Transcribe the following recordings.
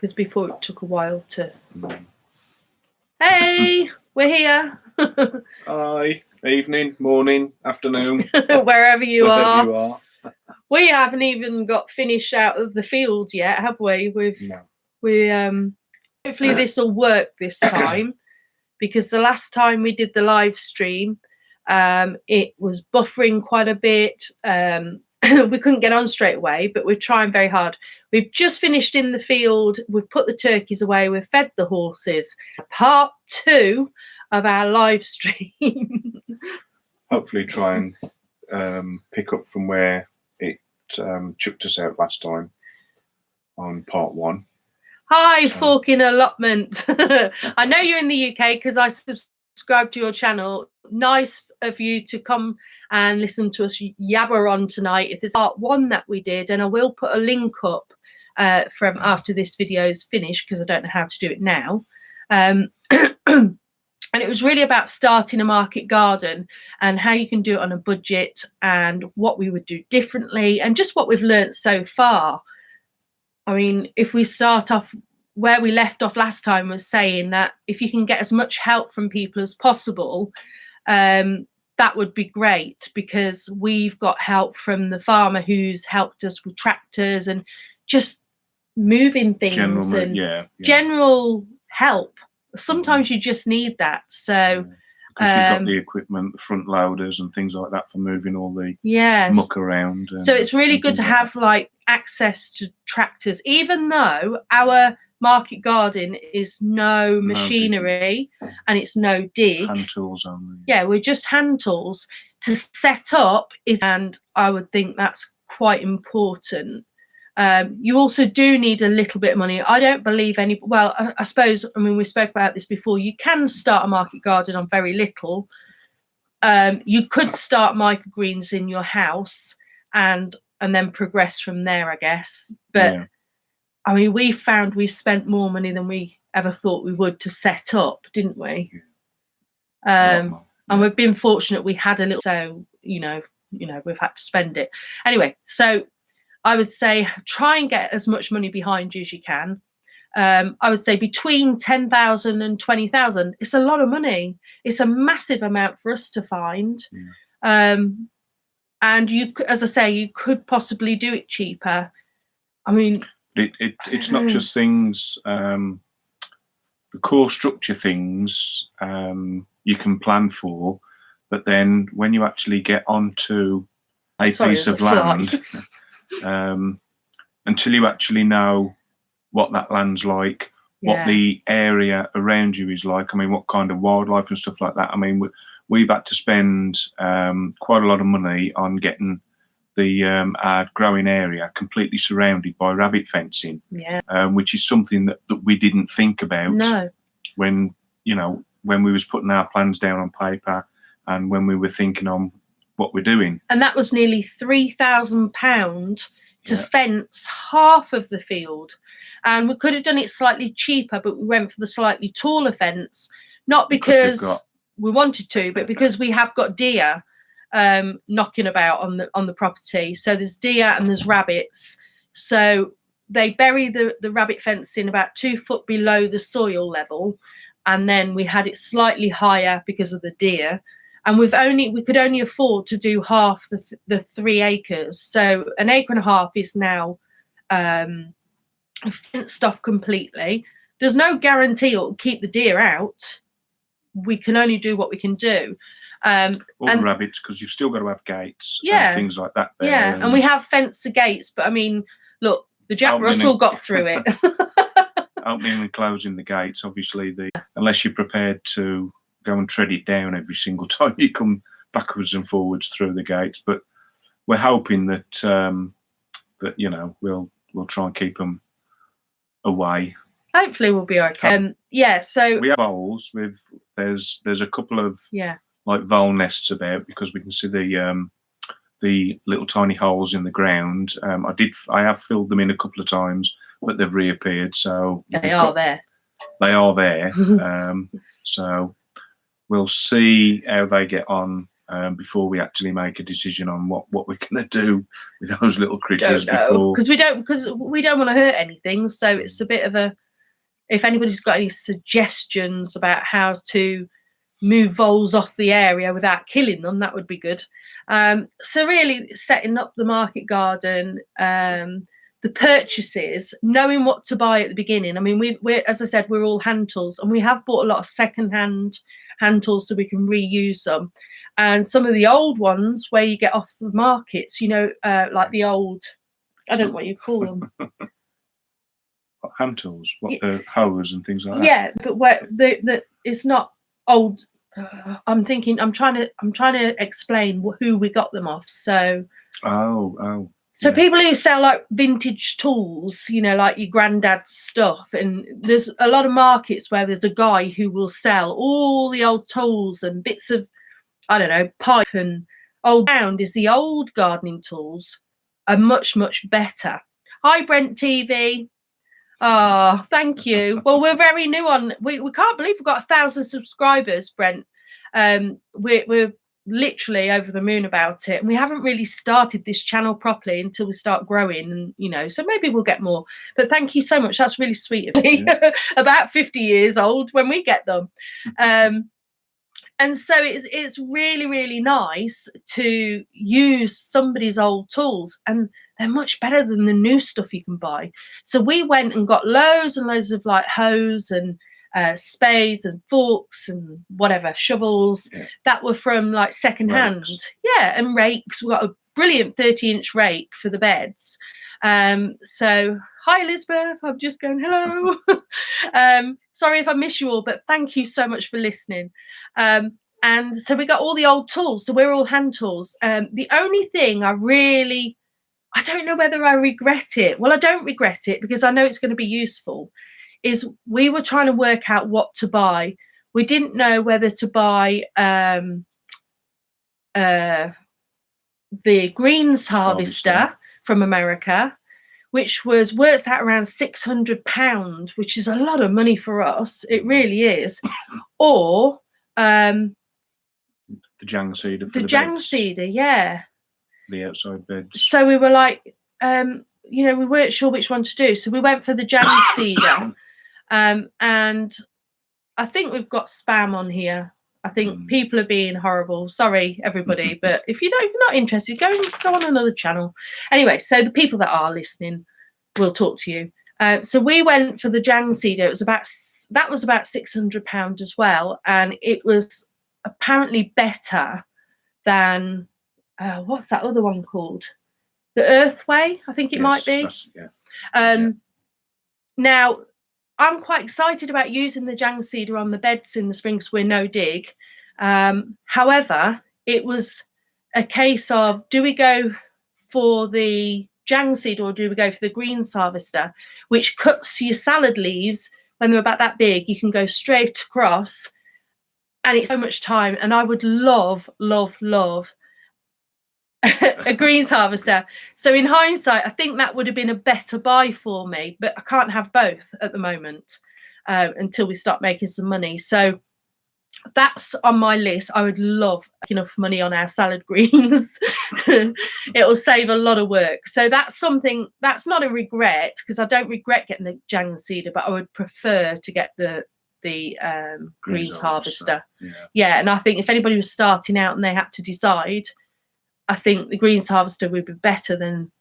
because before it took a while to. Hey, we're here. Hi, evening, morning, afternoon, wherever you are. are. We haven't even got finished out of the field yet, have we? Hopefully this will work this time, because the last time we did the live stream, it was buffering quite a bit. We couldn't get on straight away, but we're trying very hard. We've just finished in the field. We've put the turkeys away. We've fed the horses. Part 2 of our live stream. Hopefully try and pick up from where it chucked us out last time on part 1. Hi, Forking Allotment. I know you're in the UK because I subscribe to your channel. Nice of you to come and listen to us yabber on tonight. It is part 1 that we did, and I will put a link up from after this video is finished, because I don't know how to do it now. And it was really about starting a market garden and how you can do it on a budget and what we would do differently and just what we've learned so far. I mean, if we start off where we left off last time, was saying that if you can get as much help from people as possible, that would be great, because we've got help from the farmer who's helped us with tractors and just moving things general help. Sometimes you just need that. So because she's got the equipment, the front loaders and things like that for moving all the muck around. So it's really good to have like access to tractors, even though our market garden is no machinery and it's no dig. Hand tools only. Yeah, we're just hand tools to set up and I would think that's quite important. You also do need a little bit of money. I don't believe I suppose, I mean, we spoke about this before. You can start a market garden on very little. You could start microgreens in your house and then progress from there, I guess. But I mean, we found we spent more money than we ever thought we would to set up, didn't we? And we've been fortunate we had a little, so, you know, we've had to spend it. Anyway, so I would say try and get as much money behind you as you can. I would say between 10,000 and 20,000. It's a lot of money. It's a massive amount for us to find. And you, as I say, you could possibly do it cheaper. I mean, it's not just things, the core structure things you can plan for, but then when you actually get onto a piece of land, until you actually know what that land's like, what the area around you is like, I mean, what kind of wildlife and stuff like that. I mean, we've had to spend quite a lot of money on getting our growing area completely surrounded by rabbit fencing, which is something that we didn't think about when we was putting our plans down on paper and when we were thinking on what we're doing. And that was nearly £3,000 to fence half of the field, and we could have done it slightly cheaper, but we went for the slightly taller fence, not because we wanted to, but because we have got deer knocking about on the property. So there's deer and there's rabbits, so they bury the rabbit fence in about 2 foot below the soil level, and then we had it slightly higher because of the deer. And we could only afford to do half the 3 acres. So 1.5 acres is now fenced off completely. There's no guarantee it'll keep the deer out. We can only do what we can do. All the rabbits, because you've still got to have gates and things like that there. Yeah, and we have fenced the gates, but I mean, look, the Jack Russell got through it. Opening and closing the gates, obviously, unless you're prepared to go and tread it down every single time you come backwards and forwards through the gates. But we're hoping that we'll try and keep them away. Hopefully we'll be okay. So we have voles. There's a couple of like vole nests about, because we can see the little tiny holes in the ground. I have filled them in a couple of times, but they've reappeared. So they are there. So we'll see how they get on before we actually make a decision on what we're going to do with those little critters. Because we don't want to hurt anything. So it's a bit of a, if anybody's got any suggestions about how to move voles off the area without killing them, that would be good. So really setting up the market garden, the purchases, knowing what to buy at the beginning. I mean, we're as I said, we're all hand tools, and we have bought a lot of second-hand hand tools so we can reuse them. And some of the old ones where you get off the markets, you know, like the old, I don't know what you call them. Hand tools, what, the hoes and things like that. Yeah, but where it's not old. I'm trying to explain who we got them off. So so people who sell like vintage tools, you know, like your granddad's stuff, and there's a lot of markets where there's a guy who will sell all the old tools and bits of, I don't know, pipe and old ground. Is the old gardening tools are much better. Hi Brent TV. Oh, thank you. Well, we're very new on. We can't believe we've got 1,000 subscribers, Brent. We're literally over the moon about it, and we haven't really started this channel properly until we start growing, and you know, so maybe we'll get more. But thank you so much. That's really sweet of me. Yeah. About 50 years old when we get them. And so it's really nice to use somebody's old tools, and they're much better than the new stuff you can buy. So we went and got loads and loads of like hoes and spades and forks and whatever, shovels that were from like second hand. Yeah, and rakes. We got a brilliant 30-inch rake for the beds. So hi Elizabeth, I'm just going hello. Sorry if I miss you all, but thank you so much for listening. And so we got all the old tools, so we're all hand tools. The only thing I don't know whether I regret it. Well, I don't regret it because I know it's going to be useful. Is we were trying to work out what to buy. We didn't know whether to buy the greens harvester from America, which works out around £600, which is a lot of money for us. It really is. Or the Jiang Seeder for the Jiang Seeder, yeah. The outside beds. So we were like, you know, we weren't sure which one to do. So we went for the Jiang Seeder. And I think we've got spam on here. I think people are being horrible. Sorry, everybody. But if you're not interested, go on another channel. Anyway, so the people that are listening will talk to you. So we went for the Jiang Seeder. That was about £600 as well. And it was apparently better than, what's that other one called? The Earthway, I think it might be. Now, I'm quite excited about using the Jiang Seeder on the beds in the spring because we're no dig. However, it was a case of, do we go for the Jiang Seeder or do we go for the greens harvester, which cuts your salad leaves when they're about that big. You can go straight across, and it's so much time. And I would love a greens harvester. So in hindsight, I think that would have been a better buy for me, but I can't have both at the moment until we start making some money. So that's on my list. I would love enough money on our salad greens. It will save a lot of work. So that's something, that's not a regret, because I don't regret getting the Jiang Seeder, but I would prefer to get the greens harvester. Yeah, and I think if anybody was starting out and they had to decide, I think the greens harvester would be better than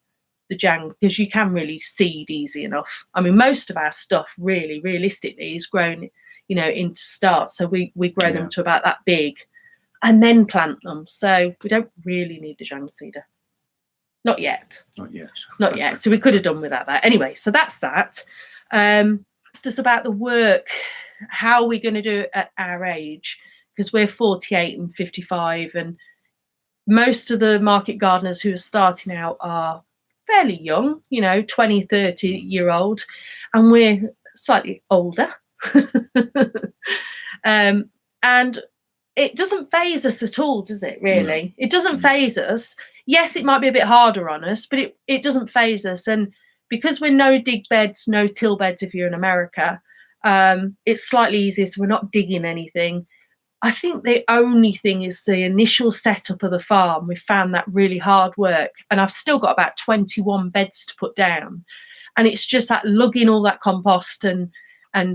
the Jiang, because you can really seed easy enough. I mean, most of our stuff really, realistically, is grown, you know, into start. So we grow them to about that big and then plant them. So we don't really need the Jiang Seeder. Not yet. Not yet. So we could have done without that. Anyway, so that's that. It's just about the work. How are we going to do it at our age? Because we're 48 and 55, and most of the market gardeners who are starting out are fairly young, you know, 20, 30-year-old, and we're slightly older. And it doesn't phase us at all, does it, really? It doesn't phase us. Yes, it might be a bit harder on us, but it doesn't phase us. And because we're no dig beds, no till beds if you're in America, it's slightly easier, so we're not digging anything. I think the only thing is the initial setup of the farm. We found that really hard work, and I've still got about 21 beds to put down, and it's just that lugging all that compost and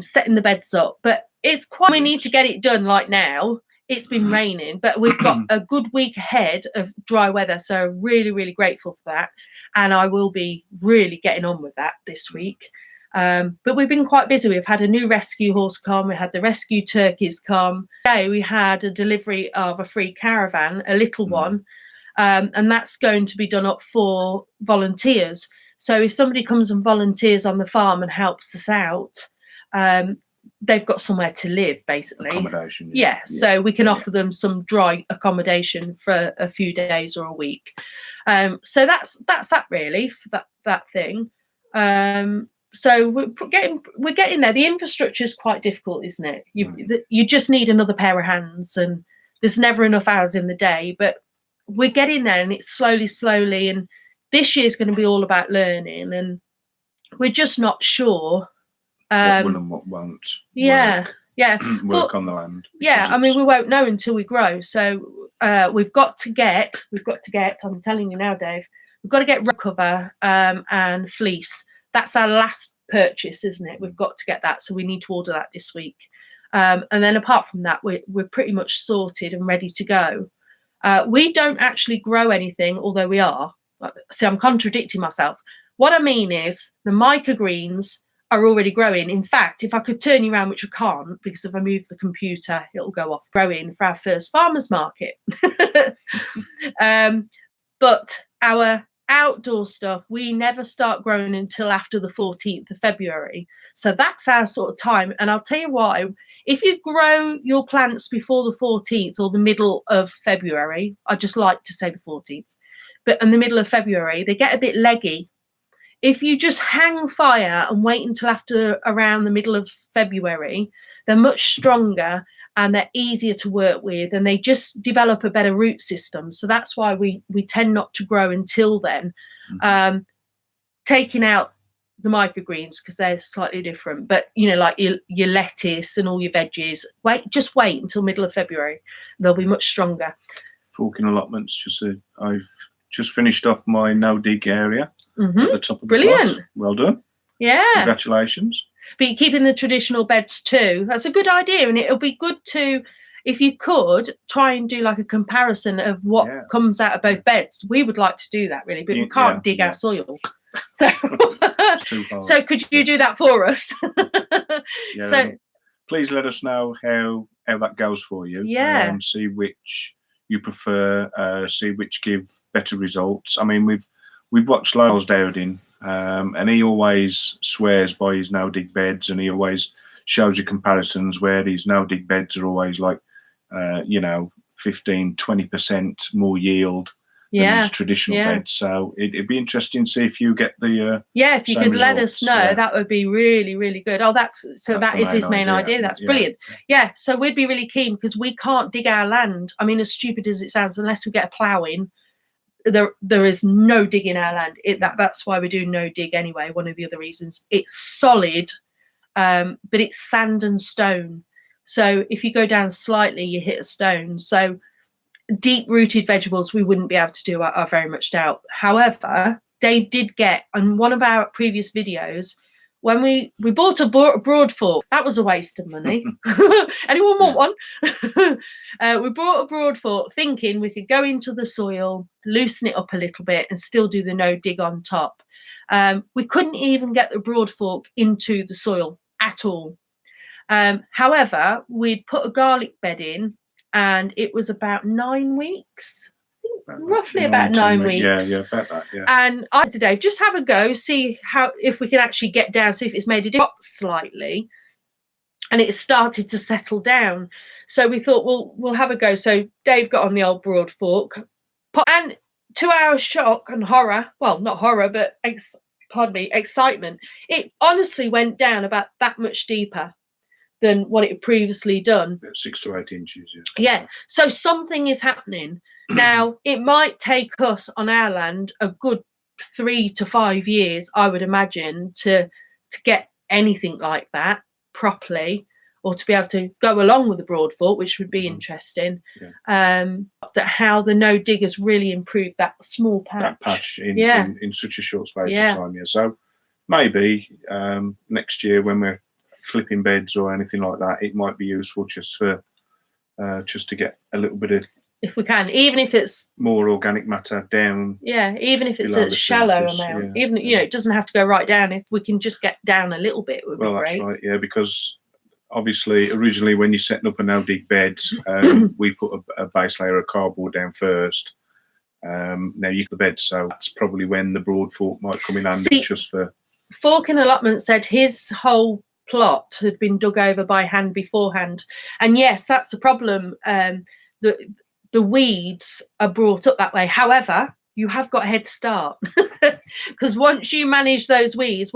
setting the beds up. But it's quite, we need to get it done like now. It's been raining, but we've got a good week ahead of dry weather, so really, really grateful for that. And I will be really getting on with that this week. But we've been quite busy. We've had a new rescue horse come, we had the rescue turkeys come. Today we had a delivery of a free caravan, a little one, and that's going to be done up for volunteers. So if somebody comes and volunteers on the farm and helps us out, they've got somewhere to live, basically. Accommodation. Yeah. So we can offer them some dry accommodation for a few days or a week. So that's that really for that thing. So we're getting there. The infrastructure is quite difficult, isn't it? You just need another pair of hands, and there's never enough hours in the day. But we're getting there, and it's slowly. And this year's going to be all about learning, and we're just not sure. What will and what won't. Yeah. Work on the land. Yeah, I mean, we won't know until we grow. So we've got to get. I'm telling you now, Dave. We've got to get rock cover and fleece. That's our last purchase, isn't it? We've got to get that, so we need to order that this week. And then apart from that, we're pretty much sorted and ready to go. We don't actually grow anything, although we are. See, I'm contradicting myself. What I mean is the microgreens are already growing. In fact, if I could turn you around, which I can't, because if I move the computer, it'll go off, growing for our first farmers market. But our outdoor stuff, we never start growing until after the 14th of February. So that's our sort of time. And I'll tell you why. If you grow your plants before the 14th or the middle of February, I just like to say the 14th, but in the middle of February, they get a bit leggy. If you just hang fire and wait until after around the middle of February, they're much stronger and they're easier to work with, and they just develop a better root system. So that's why we tend not to grow until then, taking out the microgreens because they're slightly different. But like your lettuce and all your veggies, just wait until middle of February. They'll be much stronger. Forking allotments. I've just finished off my no dig area at the top of the plot. Well done. Yeah. Congratulations. But you're keeping the traditional beds too. That's a good idea, and it'll be good to, if you could, try and do like a comparison of what comes out of both beds. We would like to do that, really, but we can't dig our soil. So, it's too hard. So could you do that for us? So please let us know how that goes for you. Yeah. See which you prefer. See which give better results. I mean, we've watched Lyle's Dowding. And he always swears by his no dig beds, and he always shows you comparisons where these no dig beds are always like 15-20% more yield than his traditional beds. So it'd be interesting to see if you get the if you could let us know, that would be really, really good. Oh, that is his main idea. That's brilliant. Yeah, so we'd be really keen, because we can't dig our land. I mean, as stupid as it sounds, unless we get a plough in, there is no dig in our land. That's why we do no dig anyway. One of the other reasons. It's solid, but it's sand and stone. So if you go down slightly, you hit a stone. So deep rooted vegetables we wouldn't be able to do, I very much doubt. However, Dave did get on one of our previous videos, when we bought a broad fork. That was a waste of money. Anyone want one? We bought a broad fork thinking we could go into the soil, loosen it up a little bit, and still do the no dig on top. We couldn't even get the broad fork into the soil at all. However, we'd put a garlic bed in, and it was about 9 weeks. Roughly about 9 weeks. Yeah, about that, yeah. And I said to Dave, just have a go, see if we can actually get down, see if it's made a difference slightly. And it started to settle down. So we thought, we'll have a go. So Dave got on the old broad fork, and to our shock and horror, well, not horror, but excitement, it honestly went down about that much deeper than what it had previously done. About 6 to 8 inches, yeah. So something is happening. Now, it might take us on our land a good 3 to 5 years, I would imagine, to get anything like that properly. or to be able to go along with the Broadfoot, which would be interesting. That how the no diggers really improved that small patch. That patch in such a short space of time. Yeah. So maybe next year when we're flipping beds or anything like that, it might be useful just for just to get a little bit of, if we can, even if it's more organic matter down. Yeah, even if it's a shallow amount, even it doesn't have to go right down. If we can just get down a little bit, it would be great. That's right. Yeah, because obviously originally when you're setting up a no dig bed, we put a base layer of cardboard down first. Now you the bed, so that's probably when the Broadfoot might come in handy. Just for Fork and Allotment said his whole plot had been dug over by hand beforehand, and yes, that's the problem. The weeds are brought up that way. However, you have got a head start because once you manage those weeds,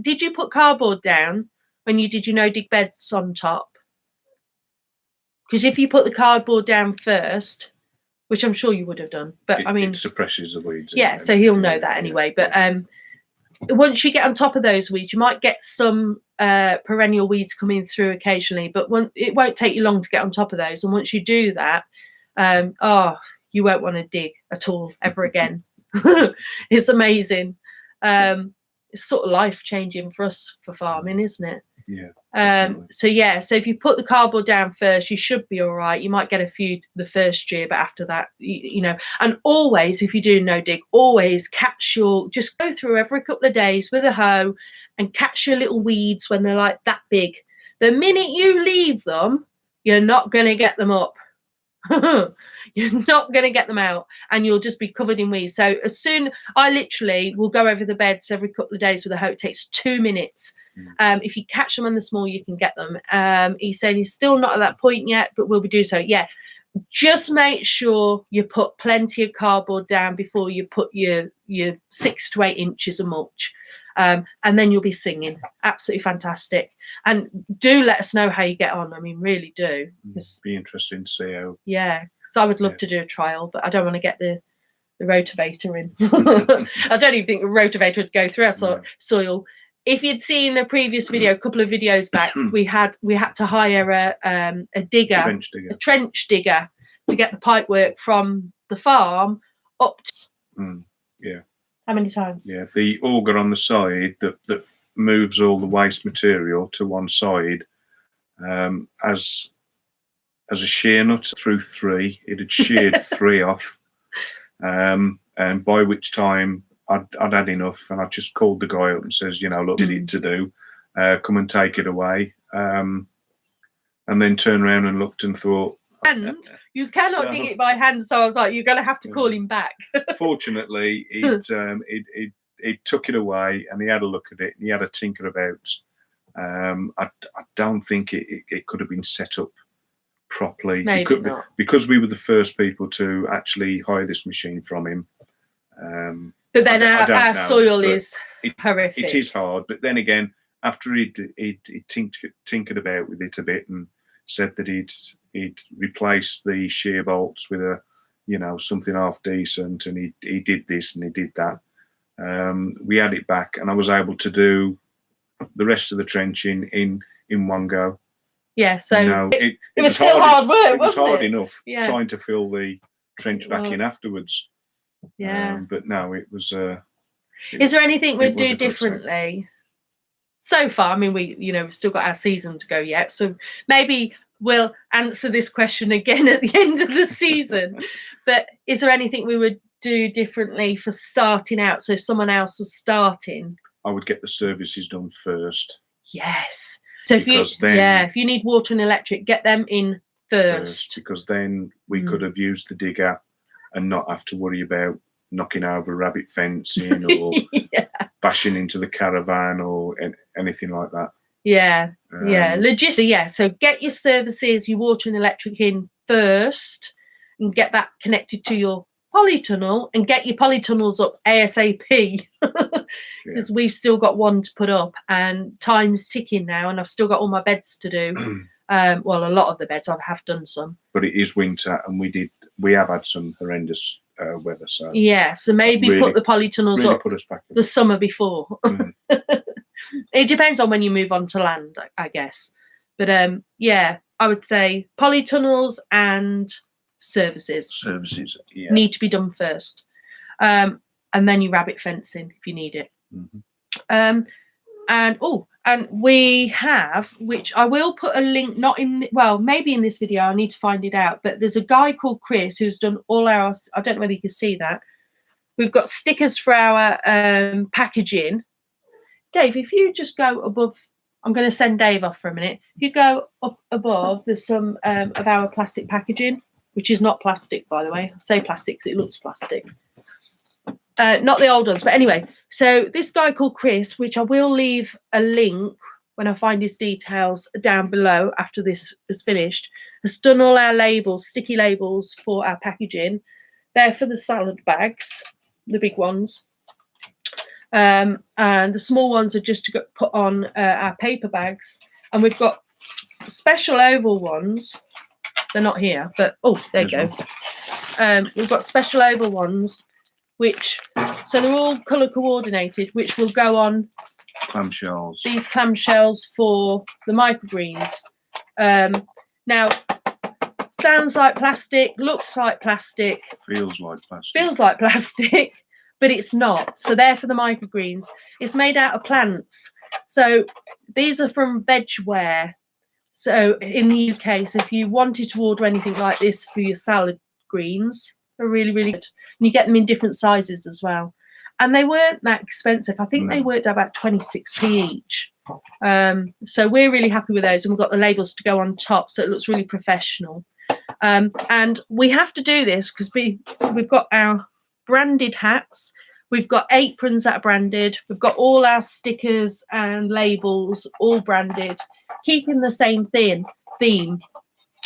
did you put cardboard down when you did your no dig beds on top? Because if you put the cardboard down first, which I'm sure you would have done, but it suppresses the weeds. Yeah, so he'll know that anyway. But once you get on top of those weeds, you might get some perennial weeds coming through occasionally, but it won't take you long to get on top of those. And once you do that, you won't want to dig at all ever again. It's amazing. It's sort of life changing for us for farming, isn't it? Yeah. So if you put the cardboard down first, you should be all right. You might get a few the first year, but after that, and always, if you do no dig, always just go through every couple of days with a hoe and catch your little weeds when they're like that big. The minute you leave them, you're not going to get them up. You're not going to get them out, and you'll just be covered in weeds. So I literally will go over the beds every couple of days with a hoe. It takes 2 minutes. If you catch them on the small, you can get them. He's saying he's still not at that point yet, but we'll be doing so. Yeah, just make sure you put plenty of cardboard down before you put your 6 to 8 inches of mulch. And then you'll be singing. Absolutely fantastic. And do let us know how you get on. I mean, really do. Be interesting to see how. Yeah, because I would love to do a trial, but I don't want to get the rotavator in. I don't even think the rotavator would go through our soil. If you'd seen a previous video, a couple of videos back, we had to hire a digger, a trench digger, to get the pipe work from the farm up to. Yeah. How many times? Yeah, the auger on the side that moves all the waste material to one side, as a shear nut through 3. It had sheared 3 off, and by which time I'd had enough, and I just called the guy up and says, look, I need to do, come and take it away, and then turned around and looked and thought. And you cannot dig it by hand, so I was like, you're going to have to call him back. Fortunately, he took it away and he had a look at it and he had a tinker about. I don't think it could have been set up properly. Maybe not. Because we were the first people to actually hire this machine from him. But then our soil is horrific. It is hard, but then again, after he'd tinkered about with it a bit and said that he'd replaced the shear bolts with something half decent, and he did this and he did that. We had it back, and I was able to do the rest of the trenching in one go. Yeah, so it was still hard work. It was hard enough trying to fill the trench back in afterwards. Yeah, but no, it was. Is there anything we'd do differently? So far, I mean, we've still got our season to go yet, so maybe we'll answer this question again at the end of the season. But is there anything we would do differently for starting out? So if someone else was starting, I would get the services done first. Yes. So if you need water and electric, get them in first. Because then we could have used the digger and not have to worry about knocking over rabbit fencing or bashing into the caravan or anything like that. Yeah, logistically, yeah. So get your services, your water and electric in first, and get that connected to your polytunnel, and get your polytunnels up ASAP, because we've still got one to put up, and time's ticking now, and I've still got all my beds to do. Well, a lot of the beds I have done some, but it is winter, and we have had some horrendous weather. So so maybe put the polytunnels up put us back the summer before. It depends on when you move on to land, I guess. But yeah, I would say polytunnels and services yeah, need to be done first, and then your rabbit fencing if you need it. And we have, which I will put a link, not in, well, maybe in this video, I need to find it out, but there's a guy called Chris who's done all our, I don't know whether you can see that. We've got stickers for our packaging. Dave, if you just go above, I'm going to send Dave off for a minute. If you go up above, there's some of our plastic packaging, which is not plastic, by the way. I say plastic because it looks plastic. Not the old ones, but anyway, so this guy called Chris, which I will leave a link when I find his details down below after this is finished, has done all our labels, sticky labels for our packaging. They're for the salad bags, the big ones, and the small ones are just to put on our paper bags. And we've got special oval ones. They're not here, but oh, there you go. We've got special oval ones, which, so they're all colour coordinated, which will go on clamshells. These clamshells for the microgreens. Now, sounds like plastic, looks like plastic, feels like plastic, but it's not. So they're for the microgreens. It's made out of plants. So these are from Vegware. So in the UK, so if you wanted to order anything like this for your salad greens, they're really, really good. And you get them in different sizes as well. And they weren't that expensive. I think they worked out about 26p each. So we're really happy with those. And we've got the labels to go on top, so it looks really professional. And we have to do this because we've got our branded hats. We've got aprons that are branded. We've got all our stickers and labels all branded, keeping the same theme.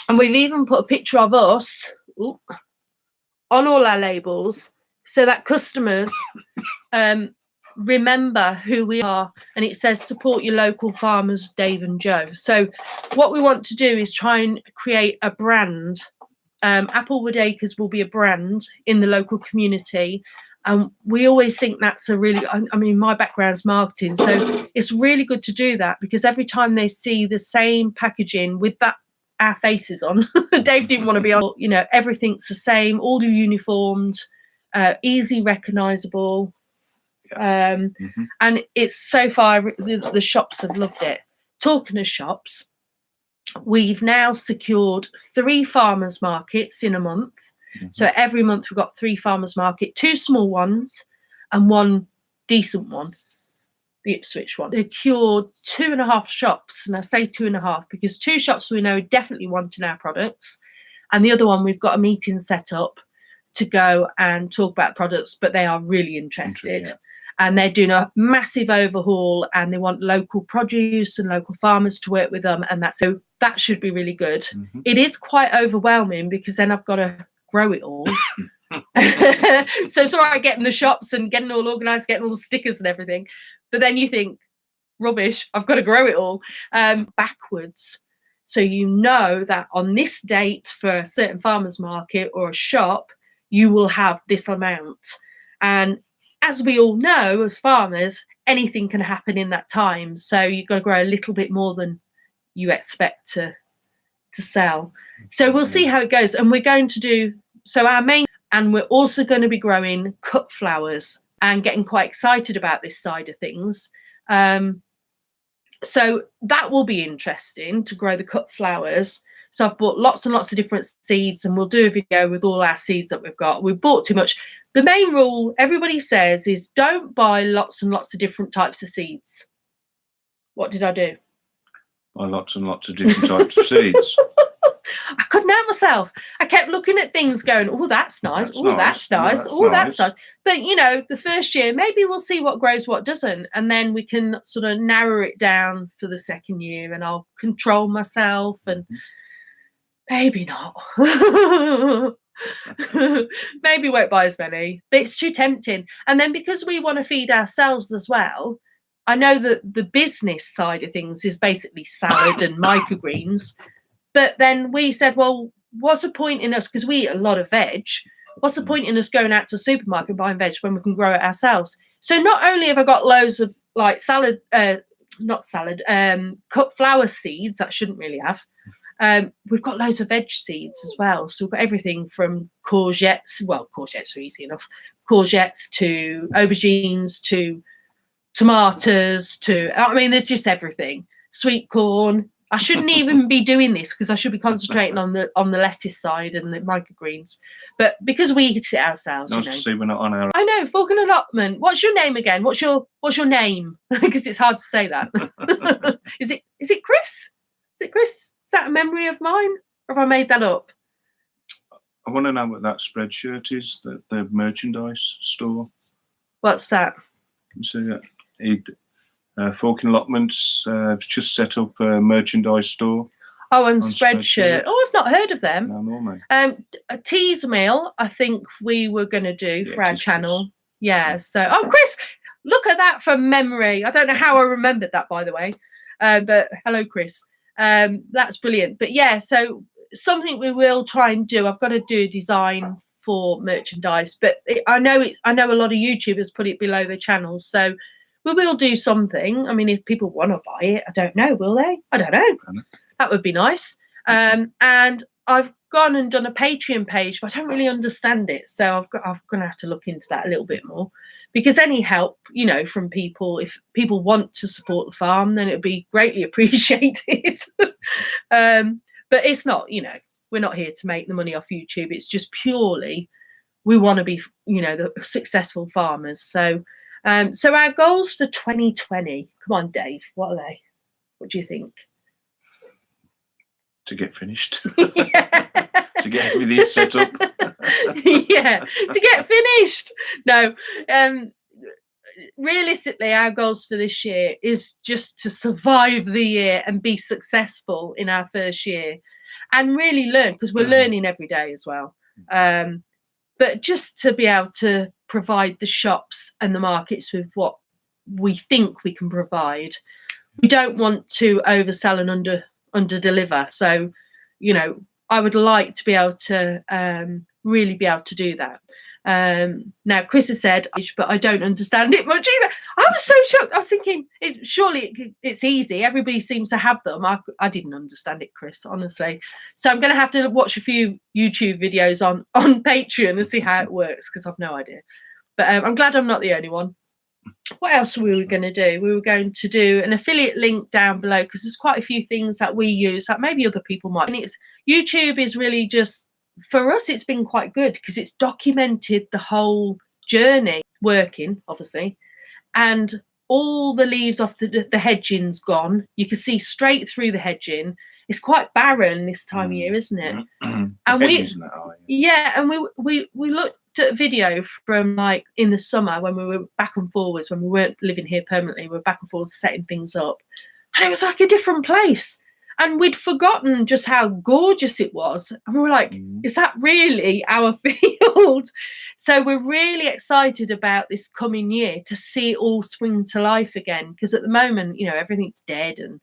And we've even put a picture of us on all our labels so that customers remember who we are. And it says, support your local farmers, Dave and Joe. So what we want to do is try and create a brand. Applewood Acres will be a brand in the local community. And we always think that's a really, I mean, my background's marketing, so it's really good to do that, because every time they see the same packaging with our faces on, Dave didn't want to be on, you know, everything's the same, all uniformed, easy recognizable. And it's so far, the shops have loved it. Talking of shops, we've now secured 3 farmers markets in a month. So every month we've got 3 farmers market, 2 small ones and 1 decent one, the Ipswich one. Secured 2.5 shops, and I say 2.5 because 2 shops we know definitely wanting our products, and the other one we've got a meeting set up to go and talk about products, but they are really interested. And they're doing a massive overhaul, and they want local produce and local farmers to work with them, and so that should be really good. It is quite overwhelming because then I've got to grow it all. So it's all right getting the shops and getting all organized, getting all the stickers and everything, but then you think, rubbish, I've got to grow it all backwards. So you know that on this date for a certain farmers market or a shop, you will have this amount. And as we all know, as farmers, anything can happen in that time. So you've got to grow a little bit more than you expect to sell. So we'll see how it goes. And we're going to do, so our main, and we're also going to be growing cut flowers and getting quite excited about this side of things. So that will be interesting to grow the cut flowers. So I've bought lots and lots of different seeds, and we'll do a video with all our seeds that we've got. We've bought too much. The main rule everybody says is don't buy lots and lots of different types of seeds. What did I do? Buy lots and lots of different types of seeds. I couldn't help myself. I kept looking at things going, oh, that's nice. Oh, that's nice. Oh, that's nice. But, you know, the first year, maybe we'll see what grows, what doesn't. And then we can sort of narrow it down for the second year, and I'll control myself, and maybe not. Maybe won't buy as many. But it's too tempting. And then because we want to feed ourselves as well, I know that the business side of things is basically salad and microgreens. But then we said, well, what's the point in us, because we eat a lot of veg, what's the point in us going out to the supermarket and buying veg when we can grow it ourselves? So not only have I got loads of like salad, not salad, cut flower seeds that I shouldn't really have. We've got loads of veg seeds as well. So we've got everything from courgettes. Well, courgettes are easy enough. Courgettes to aubergines to tomatoes to, I mean, there's just everything. Sweet corn. I shouldn't even be doing this because I should be concentrating on the lettuce side and the microgreens. But because we eat it ourselves, Nice to see we're not on our. I know, Fork and Allotment. What's your name again? What's your name? Because it's hard to say that. Is it Chris? Is it Chris? Is that a memory of mine? Or have I made that up? I want to know what that spreadshirt is, the merchandise store. What's that? Can you see that? Fork and Allotments just set up a merchandise store. Oh, and Spreadshirt. Oh, I've not heard of them. No, normally. A tease meal, I think we were going to do for our channel. Chris. Yeah. So, oh, Chris, look at that from memory. I don't know how I remembered that, by the way. But hello, Chris. That's brilliant. But yeah, so something we will try and do. I've got to do a design for merchandise, but I know a lot of YouTubers put it below their channels, so we will do something. I mean, if people want to buy it, I don't know, will they? I don't know. That would be nice. And I've gone and done a Patreon page, but I don't really understand it, so I'm going to have to look into that a little bit more. Because any help, from people, if people want to support the farm, then it would be greatly appreciated. But it's not, we're not here to make the money off YouTube. It's just purely we want to be, the successful farmers. So our goals for 2020. Come on, Dave. What are they? What do you think? To get finished. Yeah. To get everything set up. Yeah, to get finished. No. Realistically, our goals for this year is just to survive the year and be successful in our first year and really learn, because we're learning every day as well. But just to be able to provide the shops and the markets with what we think we can provide. We don't want to oversell and under deliver. So, I would like to be able to really be able to do that. Now, Chris has said, but I don't understand it much either. I was so shocked. I was thinking, surely it's easy. Everybody seems to have them. I didn't understand it, Chris, honestly. So I'm going to have to watch a few YouTube videos on Patreon and see how it works, because I've no idea. But I'm glad I'm not the only one. What else were we going to do? We were going to do an affiliate link down below, because there's quite a few things that we use that maybe other people might. And YouTube is really just, for us, it's been quite good because it's documented the whole journey, working, obviously, and all the leaves off the hedging's gone. You can see straight through the hedging. It's quite barren this time of year, isn't it? And we looked at a video from like in the summer when we were back and forwards, when we weren't living here permanently, we were back and forwards setting things up, and it was like a different place. And we'd forgotten just how gorgeous it was. And we were like, is that really our field? So we're really excited about this coming year to see it all swing to life again. Because at the moment, everything's dead, and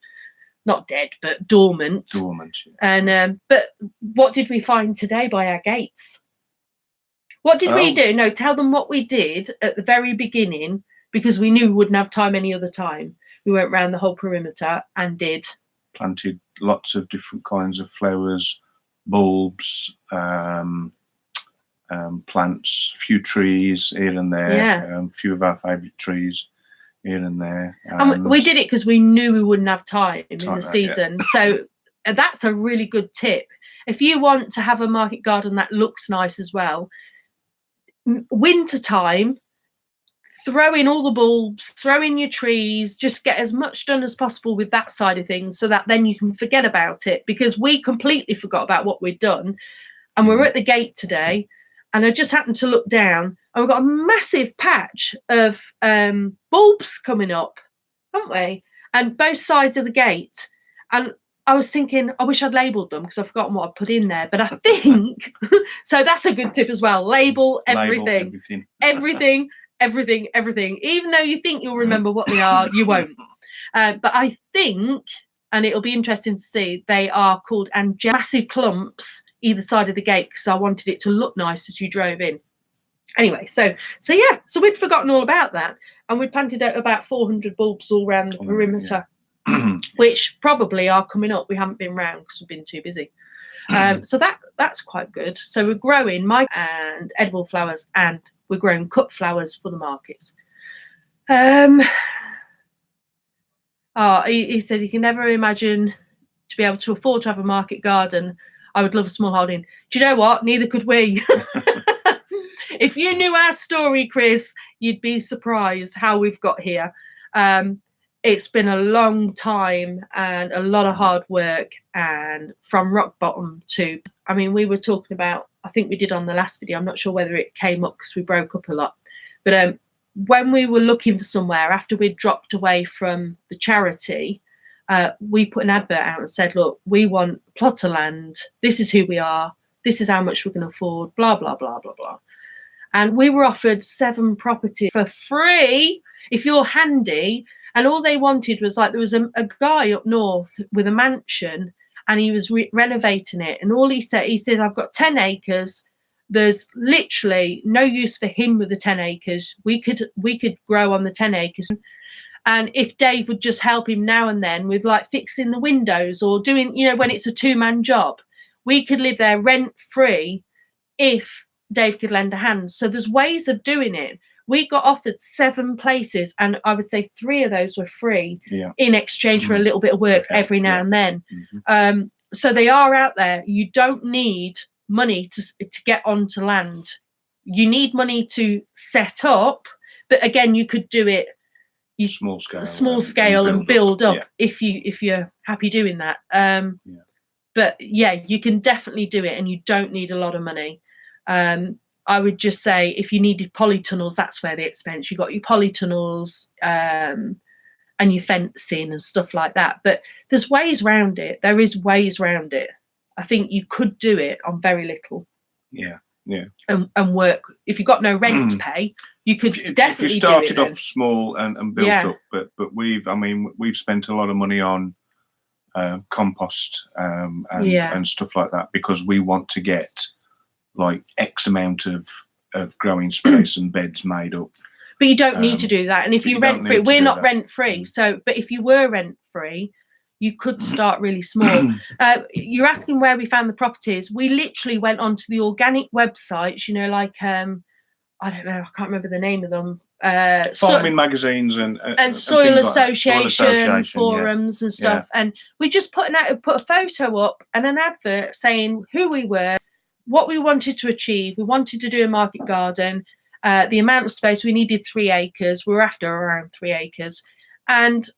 not dead, but dormant. Dormant. Yeah. And but what did we find today by our gates? What did we do? No, tell them what we did at the very beginning, because we knew we wouldn't have time any other time. We went around the whole perimeter and planted lots of different kinds of flowers, bulbs, plants, a few trees here and there, a few of our favourite trees here and there. And we did it because we knew we wouldn't have time in the season. Yeah. So that's a really good tip. If you want to have a market garden that looks nice as well, winter time, throw in all the bulbs, throw in your trees, just get as much done as possible with that side of things, so that then you can forget about it, because we completely forgot about what we'd done. And we were at the gate today, and I just happened to look down, and we've got a massive patch of bulbs coming up, haven't we? And both sides of the gate. And I was thinking, I wish I'd labelled them, because I've forgotten what I put in there. But I think, so that's a good tip as well. Label everything. Everything. Even though you think you'll remember what they are, you won't. But I think, and it'll be interesting to see, they are called massive clumps either side of the gate, because I wanted it to look nice as you drove in. Anyway, so yeah, so we'd forgotten all about that, and we planted out about 400 bulbs all around the perimeter, which probably are coming up. We haven't been round because we've been too busy. So that's quite good. So we're growing and edible flowers, and we're growing cut flowers for the markets. He said he can never imagine to be able to afford to have a market garden. I would love a small holding. Do you know what? Neither could we. If you knew our story, Chris, you'd be surprised how we've got here. It's been a long time and a lot of hard work, and from rock bottom to, I mean, we were talking about, I think we did on the last video, I'm not sure whether it came up because we broke up a lot, but when we were looking for somewhere after we'd dropped away from the charity, we put an advert out and said, look, we want a plot of land, this is who we are, this is how much we can afford, blah, blah, blah, blah, blah. And we were offered 7 properties for free if you're handy. And all they wanted was, like, there was a guy up north with a mansion, and he was renovating it. And all he said, I've got 10 acres. There's literally no use for him with the 10 acres. We could grow on the 10 acres. And if Dave would just help him now and then with, like, fixing the windows or doing, you know, when it's a 2-man job, we could live there rent free if Dave could lend a hand. So there's ways of doing it. We got offered 7 places, and I would say 3 of those were free in exchange for a little bit of work every now and then. So they are out there. You don't need money to get onto land. You need money to set up, but again, you could do it small scale and build up if you're happy doing that. But yeah, you can definitely do it, and you don't need a lot of money. I would just say if you needed polytunnels, that's where the expense. You got your polytunnels and your fencing and stuff like that. But there's ways around it. There is ways around it. I think you could do it on very little. Yeah. And work. If you've got no rent to pay, you could definitely. If you started off small and built up, but we've spent a lot of money on compost and stuff like that, because we want to get like X amount of growing space and beds made up. But you don't need to do that. And if you rent free, we're not rent free. So, but if you were rent free, you could start really small. You're asking where we found the properties. We literally went onto the organic websites, you know, like, I don't know, I can't remember the name of them. Farming magazines and soil association forums and stuff. And we just put a photo up and an advert saying who we were, what we wanted to achieve. We wanted to do a market garden. The amount of space we needed 3 acres. We were after around 3 acres, and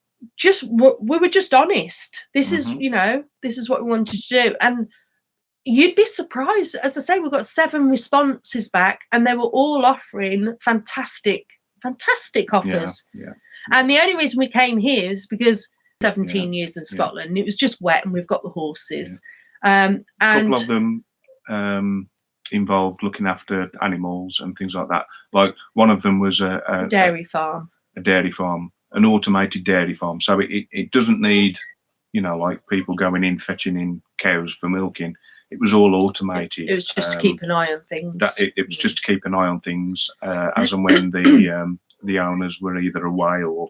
we were just honest. This is, you know, this is what we wanted to do, and you'd be surprised. As I say, we got 7 responses back, and they were all offering fantastic offers. And the only reason we came here is because 17 years in Scotland, it was just wet, and we've got the horses. And a couple of them involved looking after animals and things like that. Like one of them was a dairy farm, an automated dairy farm. So it doesn't need, you know, like people going in fetching in cows for milking. It was all automated. It was just to keep an eye on things. It was just to keep an eye on things as and when the owners were either away or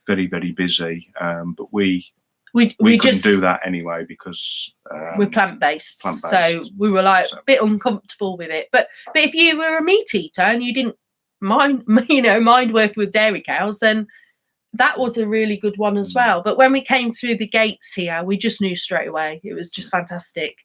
very, very busy. But we couldn't do that anyway because we're plant-based. So we were like a bit uncomfortable with it. But if you were a meat eater and you didn't mind working with dairy cows, then that was a really good one as well. But when we came through the gates here, we just knew straight away. It was just fantastic.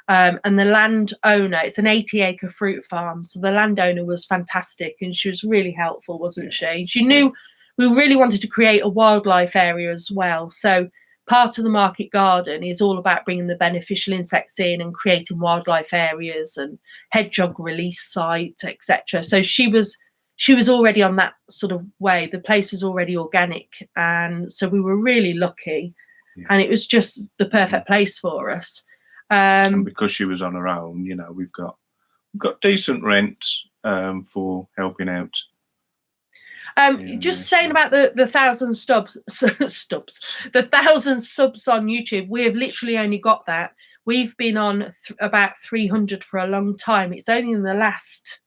And the landowner, it's an 80-acre fruit farm. So the landowner was fantastic, and she was really helpful, wasn't she? She knew we really wanted to create a wildlife area as well. So part of the market garden is all about bringing the beneficial insects in and creating wildlife areas and hedgehog release site, etc. So she was already on that sort of way. The place was already organic, and so we were really lucky. And it was just the perfect place for us. And because she was on her own, you know, we've got decent rent for helping out. Just saying about the 1,000 subs, the 1,000 subs on YouTube, we have literally only got that. We've been on about 300 for a long time. It's only in the last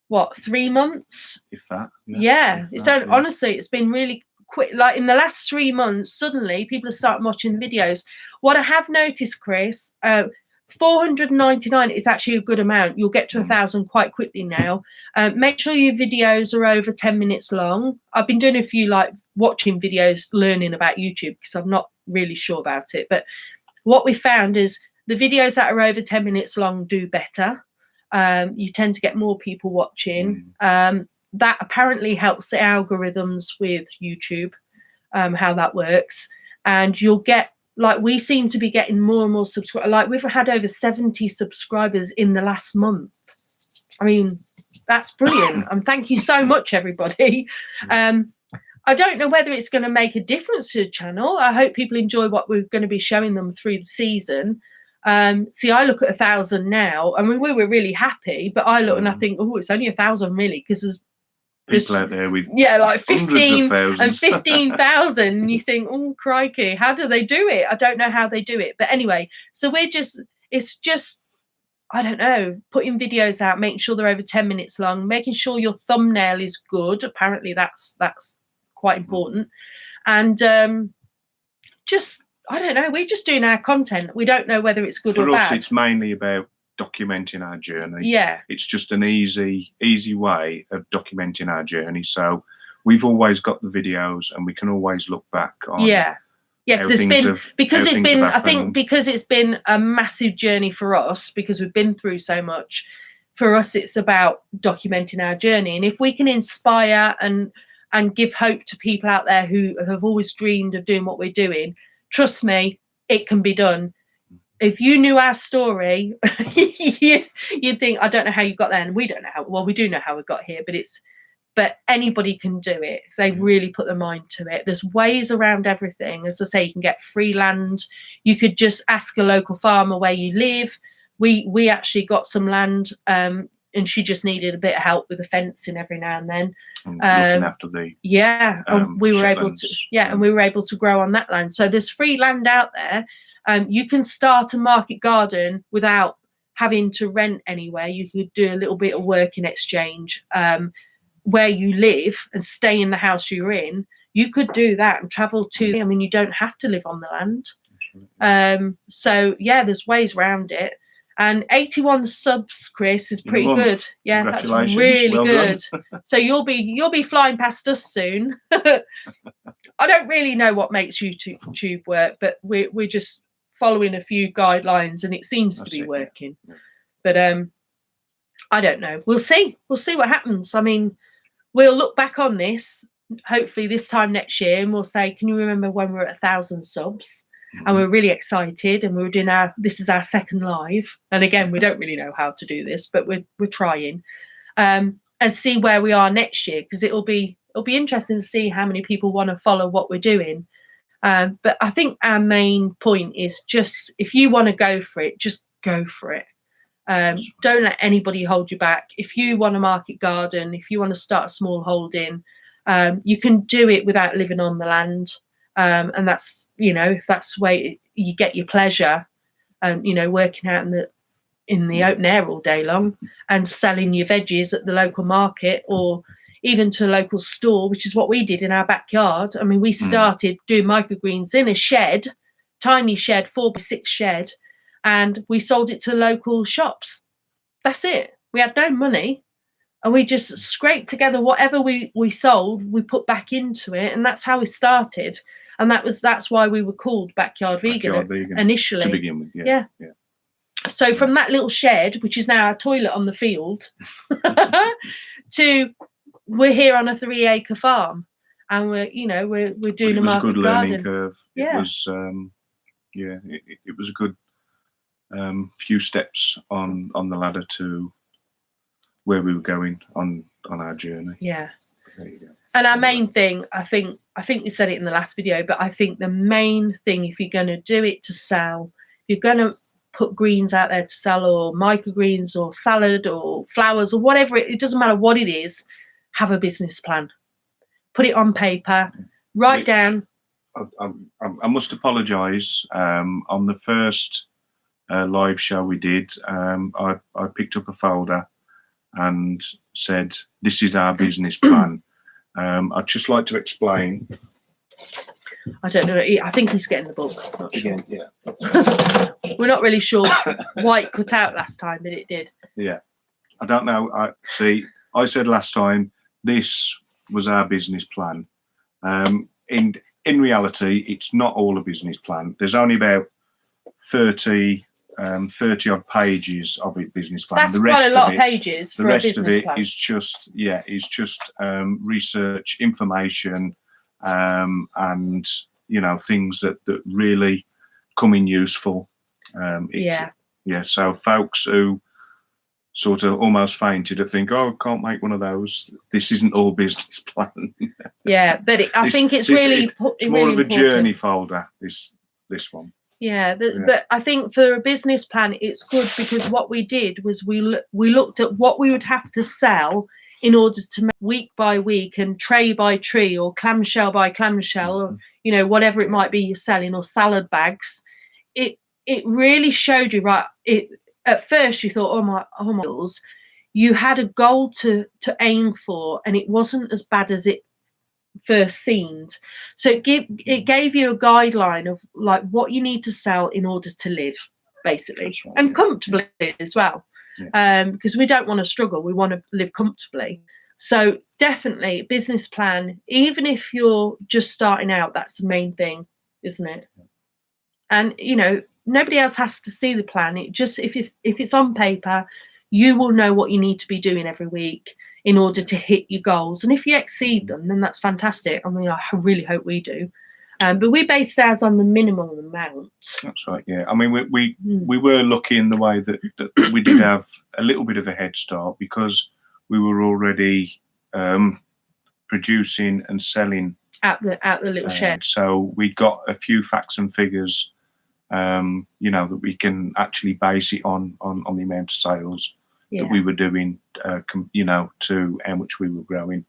what, 3 months? If that. Yeah. If So that, yeah. honestly, it's been really quick. Like in the last 3 months, suddenly people have started watching the videos. What I have noticed, Chris, 499 is actually a good amount. You'll get to 1,000 quite quickly now. Make sure your videos are over 10 minutes long. I've been doing a few like watching videos, learning about YouTube because I'm not really sure about it. But what we found is the videos that are over 10 minutes long do better. You tend to get more people watching. That apparently helps the algorithms with YouTube, how that works. And you'll get, like, we seem to be getting more and more subscribers. Like, we've had over 70 subscribers in the last month. I mean, that's brilliant. And thank you so much, everybody. I don't know whether it's going to make a difference to the channel. I hope people enjoy what we're going to be showing them through the season. See, I look at 1,000 now. I mean, we were really happy, but I look and I think, oh, it's only 1,000 really, because there's people out there with like 15 and thousands. 15,000. And you think, oh, crikey, how do they do it? I don't know how they do it. But anyway, so it's just, I don't know, putting videos out, making sure they're over 10 minutes long, making sure your thumbnail is good. Apparently that's quite important. And just, I don't know, we're just doing our content. We don't know whether it's good or bad. For us, it's mainly about documenting our journey. Yeah. It's just an easy way of documenting our journey. So we've always got the videos and we can always look back on because it's been a massive journey for us, because we've been through so much. For us, it's about documenting our journey. And if we can inspire and give hope to people out there who have always dreamed of doing what we're doing, trust me, it can be done. If you knew our story, you'd think, I don't know how you got there. And we don't know how. Well, we do know how we got here, but anybody can do it if they really put their mind to it. There's ways around everything. As I say, you can get free land. You could just ask a local farmer where you live. We actually got some land, and she just needed a bit of help with the fencing every now and then. Looking after the and we were able to and we were able to grow on that land. So there's free land out there. You can start a market garden without having to rent anywhere. You could do a little bit of work in exchange where you live and stay in the house you're in. You could do that and travel to, I mean, you don't have to live on the land. So yeah, there's ways around it. And 81 subs, Chris, is pretty good. Yeah, that's really good. So you'll be flying past us soon. I don't really know what makes YouTube work, but we're just following a few guidelines, and it seems to be working. Yeah. But I don't know. We'll see. We'll see what happens. I mean, we'll look back on this hopefully this time next year, and we'll say, can you remember when we were at 1,000 subs? And we're really excited, and we're doing this is our second live. And again, we don't really know how to do this, but we're trying, and see where we are next year, because it'll be interesting to see how many people want to follow what we're doing. But I think our main point is just, if you want to go for it, just go for it. Don't let anybody hold you back. If you want a market garden, if you want to start a small holding, you can do it without living on the land. And that's, if that's the way you get your pleasure, working out in the open air all day long and selling your veggies at the local market, or even to a local store, which is what we did in our backyard. I mean, we started doing microgreens in a shed, tiny shed, 4x6 shed, and we sold it to local shops. That's it. We had no money, and we just scraped together whatever we sold, we put back into it, and that's how we started. And that's why we were called Backyard Vegan initially. To begin with, yeah. So from that little shed, which is now our toilet on the field, to we're here on a 3-acre farm, and we're doing a market garden. It was a good learning curve. Yeah. It was it was a good few steps on the ladder to where we were going on our journey. Yeah. There you go. And our main thing, I think we said it in the last video, but I think the main thing, if you're going to do it to sell, you're going to put greens out there to sell, or microgreens, or salad, or flowers, or whatever, it doesn't matter what it is, have a business plan. Put it on paper, write down. I must apologise. On the first live show we did, I picked up a folder and said, this is our business plan. I'd just like to explain. I don't know. I think he's getting the book. Not sure. Again, yeah. We're not really sure why it cut out last time, but it did. Yeah. I don't know. I said last time, this was our business plan. In reality, it's not all a business plan. There's only about 30 odd pages of it business plan. That's quite a lot of pages for a business plan. The rest of it is just research, information, and things that really come in useful. So folks who sort of almost fainted to think, oh, I can't make one of those. This isn't all business plan. Yeah, but I think it's more of a journey folder, this one. Yeah, but I think for a business plan, it's good because what we did was we looked at what we would have to sell in order to make week by week and tray by tray or clamshell by clamshell, or, whatever it might be you're selling, or salad bags. It really showed you, right? At first you thought, oh my, you had a goal to aim for, and it wasn't as bad as it first seemed. So it gave you a guideline of like what you need to sell in order to live, basically, right, and comfortably as well. Because we don't want to struggle, we want to live comfortably. So definitely business plan, even if you're just starting out, that's the main thing, isn't it? And nobody else has to see the plan. It just, if it's on paper, you will know what you need to be doing every week in order to hit your goals. And if you exceed them, then that's fantastic. I mean, I really hope we do. But we based ours on the minimum amount. That's right, yeah. I mean, we were lucky in the way that we did have a little bit of a head start because we were already producing and selling at the little shed. So we got a few facts and figures, that we can actually base it on the amount of sales that we were doing, to how much we were growing.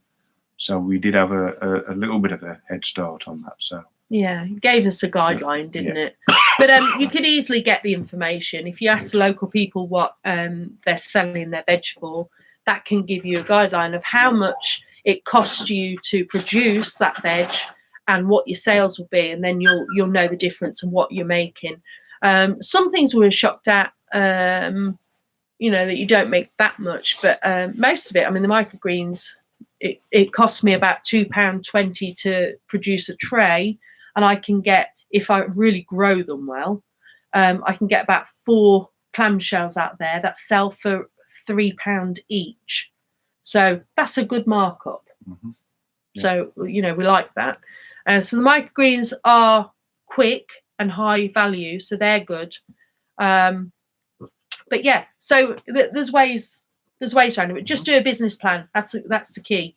So we did have a little bit of a head start on that. So yeah, it gave us a guideline, didn't it? But you could easily get the information if you ask local people what they're selling their veg for. That can give you a guideline of how much it costs you to produce that veg and what your sales will be, and then you'll know the difference and what you're making. Some things we were shocked at, that you don't make that much, but most of it, I mean, the microgreens, it costs me about £2.20 to produce a tray, and I can get, if I really grow them well, I can get about 4 clamshells out there that sell for £3 each. So that's a good markup. Mm-hmm. Yeah. So, we like that. So the microgreens are quick and high value, so they're good. But yeah, so there's ways around it. Just do a business plan. That's the key.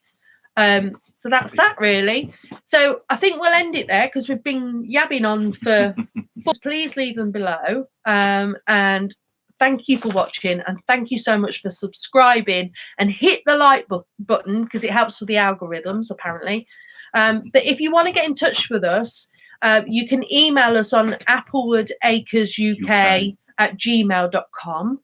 So that's that really. So I think we'll end it there because we've been yabbing on for. Please leave them below. And thank you for watching, and thank you so much for subscribing, and hit the like button because it helps with the algorithms apparently. But if you want to get in touch with us, you can email us on applewoodacresuk@gmail.com.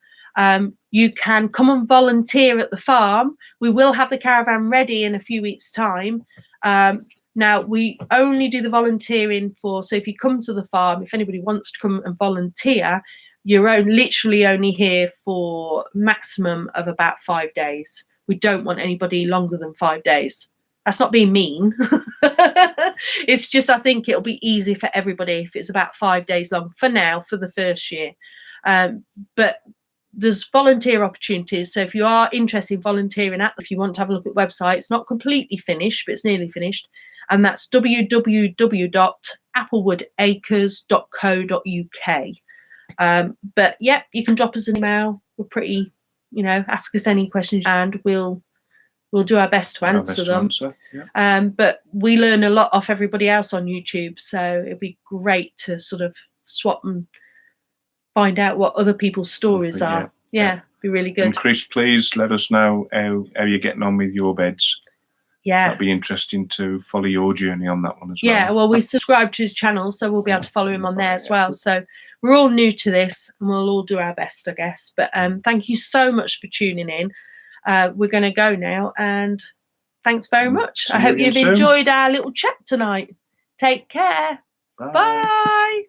You can come and volunteer at the farm. We will have the caravan ready in a few weeks' time. Now, we only do the volunteering so if you come to the farm, if anybody wants to come and volunteer, you're literally only here for maximum of about 5 days. We don't want anybody longer than 5 days. That's not being mean. It's just, I think it'll be easy for everybody if it's about 5 days long for now, for the first year. But there's volunteer opportunities. So if you are interested in volunteering if you want to have a look at the website, it's not completely finished, but it's nearly finished. And that's www.applewoodacres.co.uk. But yeah, you can drop us an email. We're pretty, ask us any questions and we'll do our best to answer them. Yeah. But we learn a lot off everybody else on YouTube. So it'd be great to sort of swap and find out what other people's stories are. Yeah, be really good. And Chris, please let us know how you're getting on with your beds. Yeah, that'd be interesting to follow your journey on that one as well. Yeah, well, we subscribe to his channel, so we'll be able to follow him on there as well. So we're all new to this, and we'll all do our best, I guess. But thank you so much for tuning in. we're going to go now, and thanks very much. See I you hope again you've soon. enjoyed our little chat tonight. Take care. Bye. Bye.